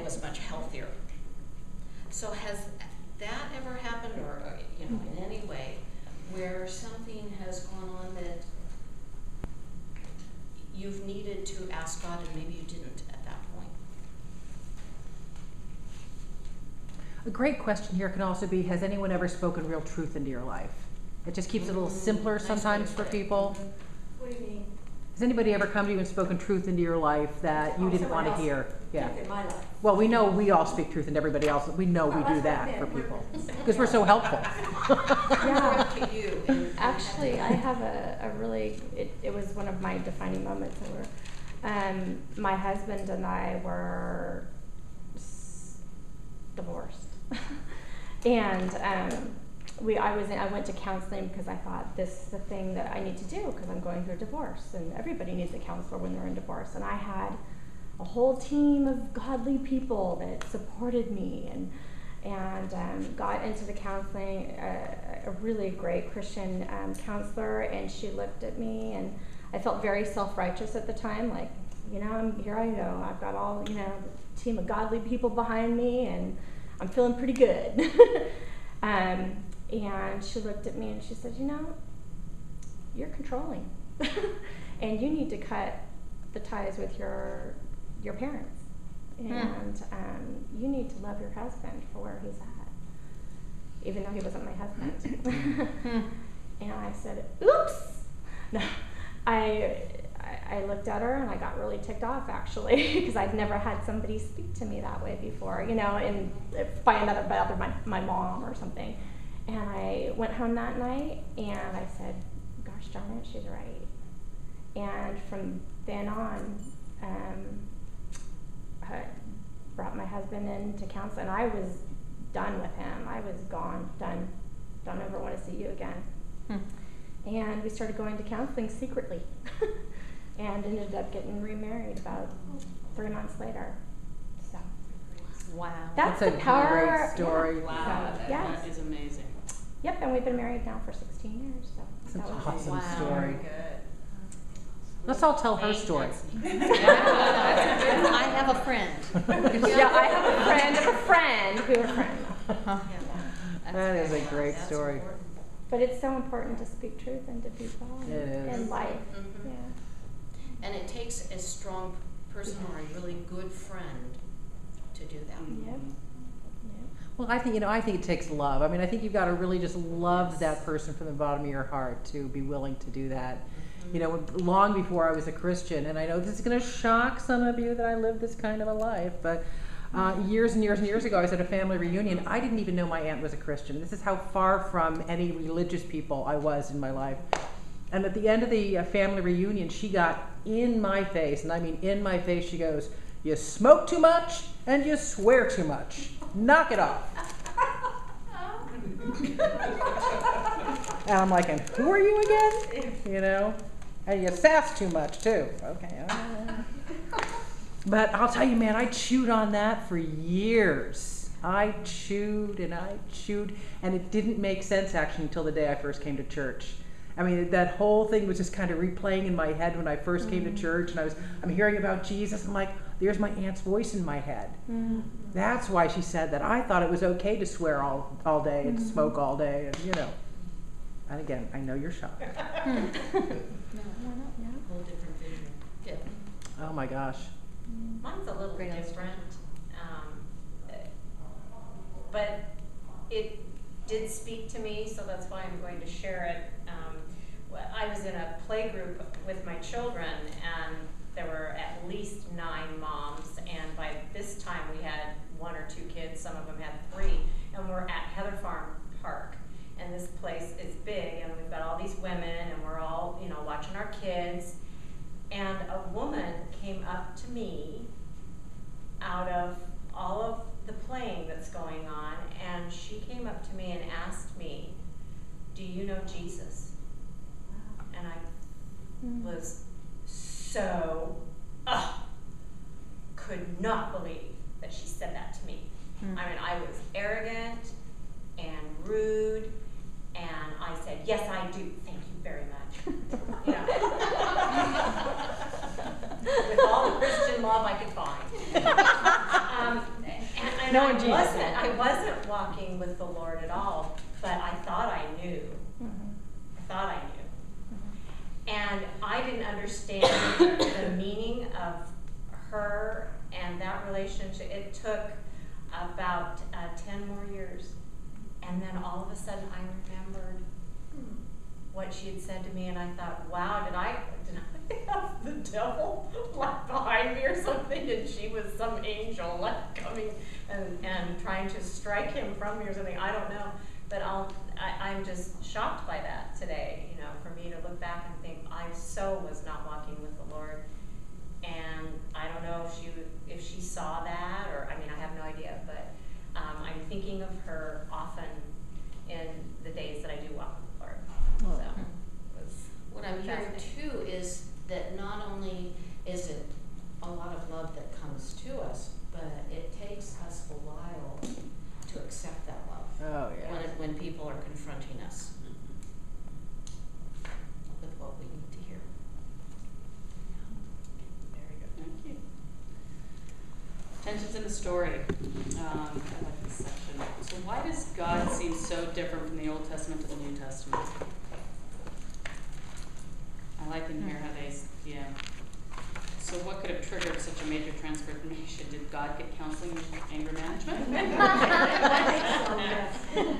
was much healthier. So has that ever happened, or you know, in any way, where something has gone on that you've needed to ask God and maybe you didn't at that point? A great question here can also be, has anyone ever spoken real truth into your life? It just keeps it a little simpler sometimes for people. What do you mean? Has anybody ever come to you and spoken truth into your life that you didn't want to hear? Yeah. In my life. Well, we know we all speak truth into everybody else. We know we do that for people because we're so helpful. Yeah. To you. Actually, I have a really, it was one of my defining moments. My husband and I were divorced. And I went to counseling because I thought this is the thing that I need to do because I'm going through a divorce, and everybody needs a counselor when they're in divorce. And I had a whole team of godly people that supported me, and got into the counseling, a really great Christian counselor, and she looked at me, and I felt very self-righteous at the time, like, you know, here I go, I've got all, you know, a team of godly people behind me, and I'm feeling pretty good. And she looked at me and she said, you know, you're controlling, and you need to cut the ties with your parents, and you need to love your husband for where he's at, even though he wasn't my husband. And I said, oops. No, I looked at her and I got really ticked off, actually, because I'd never had somebody speak to me that way before, you know, and by my mom or something. And I went home that night and I said, gosh darn it, she's right. And from then on, I brought my husband into counseling. I was done with him. I was gone, done. Don't ever want to see you again. And we started going to counseling secretly. And ended up getting remarried about 3 months later. So, wow, that's a the power. Great story. Yeah. Wow, So, that is amazing. Yep, and we've been married now for 16 years. So That's an that was awesome wow. story. Good. Let's all tell her story. I have a friend. Yeah, I have a friend of a friend who a friend. That is a great story. But it's so important to speak truth into people in life. Mm-hmm. Yeah. And it takes a strong person or a really good friend to do that. Yep. Well, I think it takes love. I mean, I think you've got to really just love that person from the bottom of your heart to be willing to do that. You know, long before I was a Christian, and I know this is going to shock some of you that I lived this kind of a life, but years and years and years ago, I was at a family reunion. I didn't even know my aunt was a Christian. This is how far from any religious people I was in my life. And at the end of the family reunion, she got in my face, and I mean in my face, she goes, "You smoke too much and you swear too much. Knock it off." And I'm like, and who are you again? You know? And you sass too much too. Okay. But I'll tell you, man, I chewed on that for years. I chewed, and it didn't make sense actually until the day I first came to church. I mean, that whole thing was just kind of replaying in my head when I first came to church, and I'm hearing about Jesus. I'm like, there's my aunt's voice in my head. That's why she said that. I thought it was okay to swear all day and smoke all day, and you know. And again, I know you're shocked. No, whole different vision. Good. Oh my gosh. Mine's a little different, but it did speak to me, so that's why I'm going to share it. I was in a play group with my children, and there were at least 9 moms, and by this time we had 1 or 2 kids, some of them had 3, and we're at Heather Farm Park. And this place is big, and we've got all these women, and we're all, you know, watching our kids. And a woman came up to me out of all of the playing that's going on, and she came up to me and asked me, "Do you know Jesus?" And I was so, could not believe that she said that to me. I mean, I was arrogant and rude, and I said, "Yes, I do. Thank you very much." You know, with all the Christian love I could find. knowing Jesus. I wasn't walking with the Lord at all, but I thought I knew. I thought I knew. And I didn't understand the meaning of her and that relationship. It took about 10 more years. And then all of a sudden I remembered what she had said to me, and I thought, wow, did I have the devil like behind me or something? And she was some angel like coming and trying to strike him from me or something. I don't know. But I'm just shocked by that today, you know, for me to look back and think I so was not walking with the Lord. And I don't know if she saw that, or I mean, I have no idea, but I'm thinking of her often in the days that I do walk with the Lord. So it was What I'm hearing fascinating. too is that not only is it a lot of love that comes to us, but it takes us a while to accept that love. Oh, yeah. When people are confronting us with what we need to hear. Very good, thank you. Tensions in the story. I like this section. So why does God seem so different from the Old Testament to the New Testament? I like in here how they, yeah. So what could have triggered such a major transformation? Did God get counseling in anger management?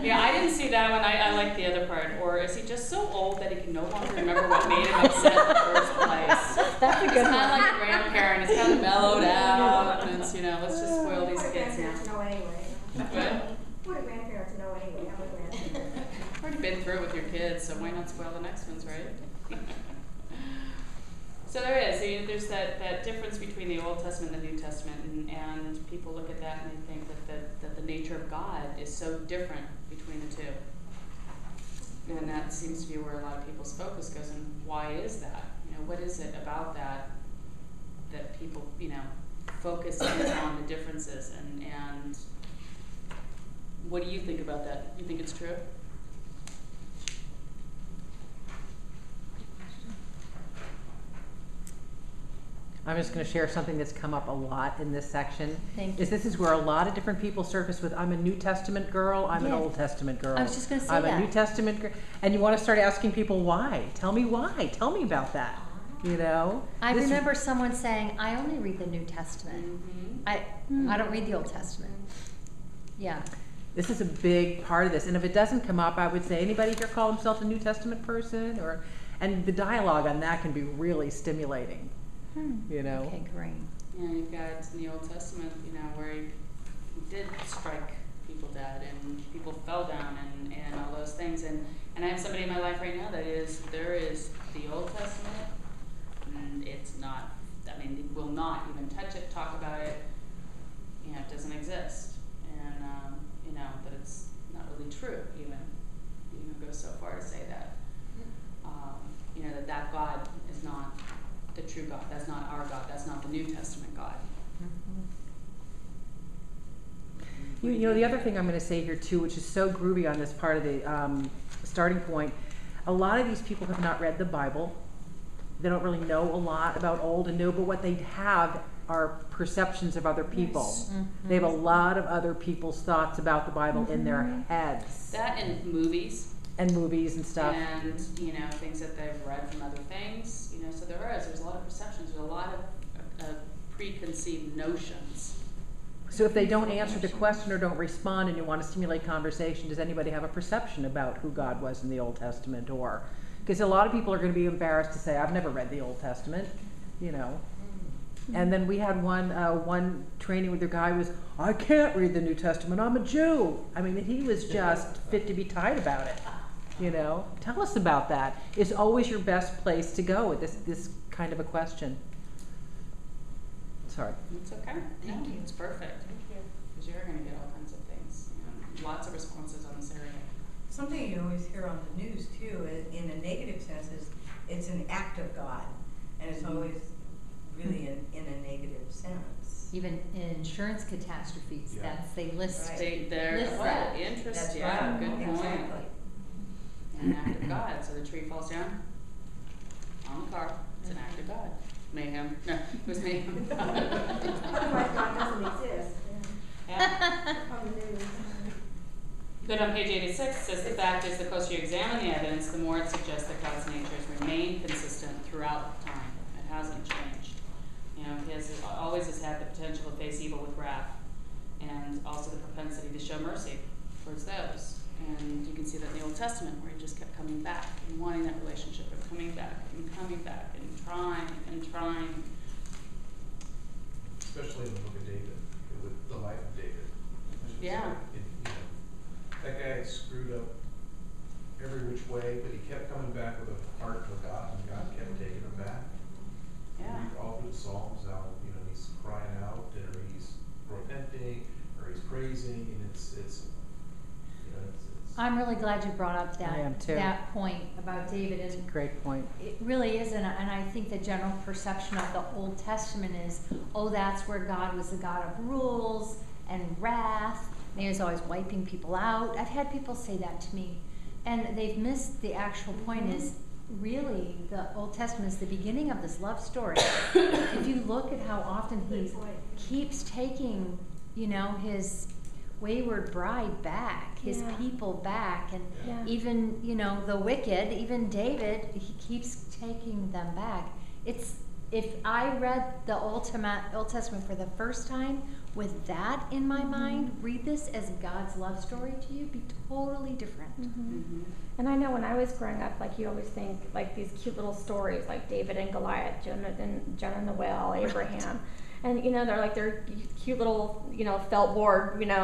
Yeah, I didn't see that one. I like the other part. Or is he just so old that he can no longer remember what made him upset in the first place? That's a It's good kind of one. like a grandparent. It's kind of mellowed out. And it's, you know, let's just spoil these What do kids grandparents now. know anyway? But What do grandparents know anyway? I'm a grandparent. I've already been through it with your kids, so why not spoil the next ones, right? So there is. There's that difference between the Old Testament and the New Testament, and people look at that and they think that the nature of God is so different between the two. And that seems to be where a lot of people's focus goes, and why is that? You know, what is it about that people, you know, focus in on the differences, and what do you think about that? You think it's true? I'm just going to share something that's come up a lot in this section. Thank This is where a lot of different people surface with, I'm a New Testament girl, I'm an Yeah. Old Testament girl. I was just gonna say I'm that. a New Testament girl. And you want to start asking people why. Tell me why. Tell me about that. You know? I This- remember someone saying, I only read the New Testament. Mm-hmm. I don't read the Old Testament. Yeah. This is a big part of this. And if it doesn't come up, I would say, anybody here call himself a New Testament person? And the dialogue on that can be really stimulating. You know? Okay, great. Yeah, you've got in the Old Testament, you know, where he did strike people dead and people fell down and all those things. And I have somebody in my life right now there is the Old Testament, and it's not, I mean, they will not even touch it, talk about it. You know, it doesn't exist. And, you know, that it's not really true, even go so far to say that. You know, that God is not the true God. That's not our God. That's not the New Testament God. You know, the other thing I'm going to say here too, which is so groovy on this part of the starting point, a lot of these people have not read the Bible. They don't really know a lot about Old and New, but what they have are perceptions of other people. They have a lot of other people's thoughts about the Bible in their heads. That and movies. And movies and stuff. And, you know, things that they've read from other things. You know, so there's a lot of perceptions. There's a lot of preconceived notions. So if they don't answer the question or don't respond and you want to stimulate conversation, does anybody have a perception about who God was in the Old Testament? Or, because a lot of people are going to be embarrassed to say, I've never read the Old Testament, you know. And then we had one training where the guy was, I can't read the New Testament, I'm a Jew. I mean, he was just fit to be tied about it, you know. Tell us about that. It's always your best place to go with this kind of a question. Sorry. It's okay. Thank you. It's perfect. Thank you. Because you're going to get all kinds of things. You know, lots of responses on this area. Something you always hear on the news too, in a negative sense, is it's an act of God, and it's always really in a negative sense. Even in insurance catastrophes, Yeah. they list. Right. They're List that. interest. That's Yeah, right. good point. Exactly. An act of God. So the tree falls down on the car. It's an act of God. Mayhem. No, it was mayhem. Otherwise, God doesn't exist. Yeah. Then on page 86, it says the fact is the closer you examine the evidence, the more it suggests that God's nature has remained consistent throughout time. It hasn't changed. You know, he always has had the potential to face evil with wrath, and also the propensity to show mercy towards those. And you can see that in the Old Testament, where he just kept coming back and wanting that relationship, and coming back and trying and trying. Especially in the book of David, with the life of David. Yeah. That guy screwed up every which way, but he kept coming back with a heart for God, and God kept taking him back. Yeah. You read all through the Psalms how, he's crying out, or he's repenting, or he's praising, and it's I'm really glad you brought up I am too. that point about David. It's a great point. It really is, and I think the general perception of the Old Testament is, oh, that's where God was the God of rules and wrath, and he was always wiping people out. I've had people say that to me, and they've missed the actual point is, really, the Old Testament is the beginning of this love story. If you look at how often he keeps taking, his wayward bride back, his people back, and even, the wicked, even David, he keeps taking them back. If I read the Old Testament for the first time with that in my mind, read this as God's love story to you, be totally different. And I know when I was growing up, you always think these cute little stories like David and Goliath, Jonah and the whale, Abraham. And they're cute little felt board pictures.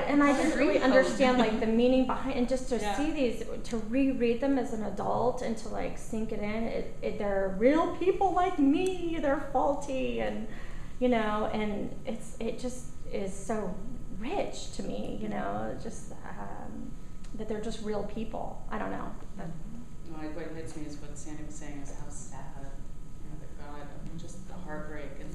And I didn't really understand the meaning behind, and just to see these, to reread them as an adult and to sink it in. They're real people like me. They're faulty, and and it just is so rich to me. Just that they're just real people. I don't know. What hits me is what Sandy was saying is how sad. God, just the heartbreak and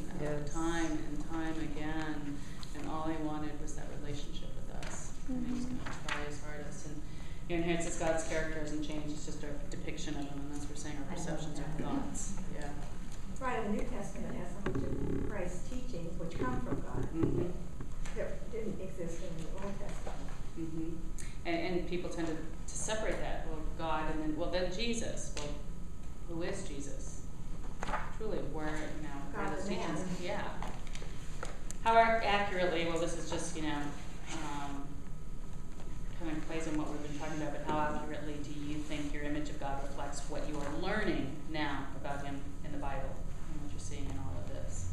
time and time again, and all he wanted was that relationship with us. And he was going to try his hardest. And here it says God's character hasn't changed; it's just a depiction of him, and that's what we're saying. Our perceptions are thoughts. Yeah. Right, and the New Testament has so much of Christ's teachings which come from God that didn't exist in the Old Testament. And people tend to separate that. Well, God, and then Jesus. Well, who is Jesus? Truly, where those teachings, how accurately, well, this is just, kind of plays on what we've been talking about, but how accurately do you think your image of God reflects what you are learning now about him in the Bible and what you're seeing in all of this?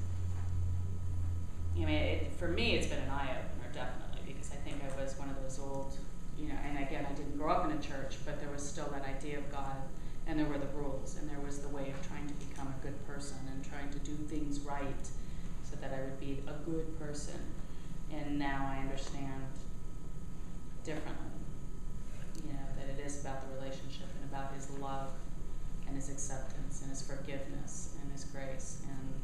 For me, it's been an eye-opener, definitely, because I think I was one of those old, and again, I didn't grow up in a church, but there was still that idea of God. And there were the rules, and there was the way of trying to become a good person and trying to do things right so that I would be a good person. And now I understand differently, that it is about the relationship and about his love and his acceptance and his forgiveness and his grace. And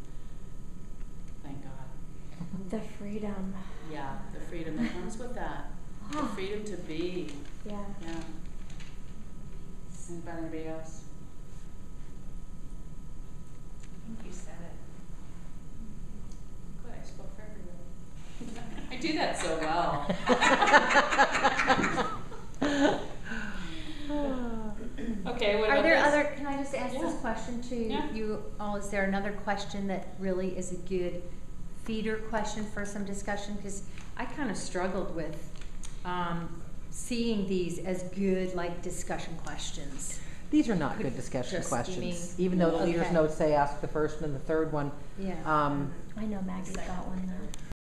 thank God. The freedom. Yeah, the freedom that comes with that. The freedom to be. Yeah. About anybody else? I think you said it. Good, I spoke for everybody. I do that so well. Okay, what Are there about this? can I just ask this question to you all? Is there another question that really is a good feeder question for some discussion? Because I kind of struggled with seeing these as good discussion questions. These are not good discussion just questions, me. even though the leader's Okay. notes say ask the first and the third one. Yeah. I know Maggie's got one though.